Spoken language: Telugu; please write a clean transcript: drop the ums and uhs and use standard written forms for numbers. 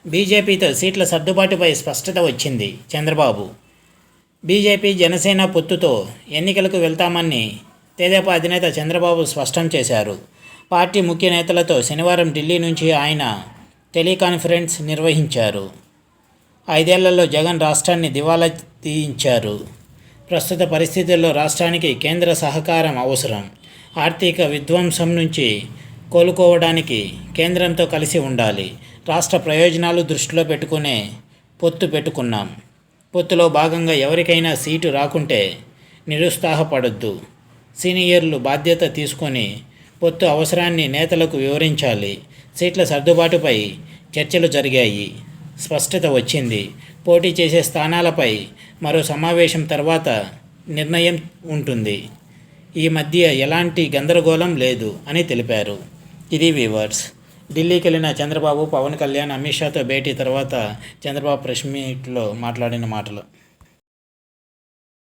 బీజేపీతో సీట్ల సర్దుబాటుపై స్పష్టత వచ్చింది. చంద్రబాబు బీజేపీ జనసేన పొత్తుతో ఎన్నికలకు వెళ్తామని తెదేపా అధినేత చంద్రబాబు స్పష్టం చేశారు. పార్టీ ముఖ్య నేతలతో శనివారం ఢిల్లీ నుంచి ఆయన టెలికాన్ఫరెన్స్ నిర్వహించారు. 5 ఏళ్లలో జగన్ రాష్ట్రాన్ని దివాలా తీయించారు. ప్రస్తుత పరిస్థితుల్లో రాష్ట్రానికి కేంద్ర సహకారం అవసరం. ఆర్థిక విధ్వంసం నుంచి కోలుకోవడానికి కేంద్రంతో కలిసి ఉండాలి. రాష్ట్ర ప్రయోజనాలు దృష్టిలో పెట్టుకునే పొత్తు పెట్టుకున్నాం. పొత్తులో భాగంగా ఎవరికైనా సీటు రాకుంటే నిరుత్సాహపడొద్దు. సీనియర్లు బాధ్యత తీసుకొని పొత్తు అవసరాన్ని నేతలకు వివరించాలి. సీట్ల సర్దుబాటుపై చర్చలు జరిగాయి. స్పష్టత వచ్చింది. పోటీ చేసే స్థానాలపై మరో సమావేశం తర్వాత నిర్ణయం ఉంటుంది. ఈ మధ్య ఎలాంటి గందరగోళం లేదు అని తెలిపారు. ఇది వ్యూవర్స్. ఢిల్లీకి వెళ్ళిన చంద్రబాబు, పవన్ కళ్యాణ్, అమిత్ షాతో భేటీ తర్వాత చంద్రబాబు ప్రెస్ మీట్లో మాట్లాడిన మాటలు.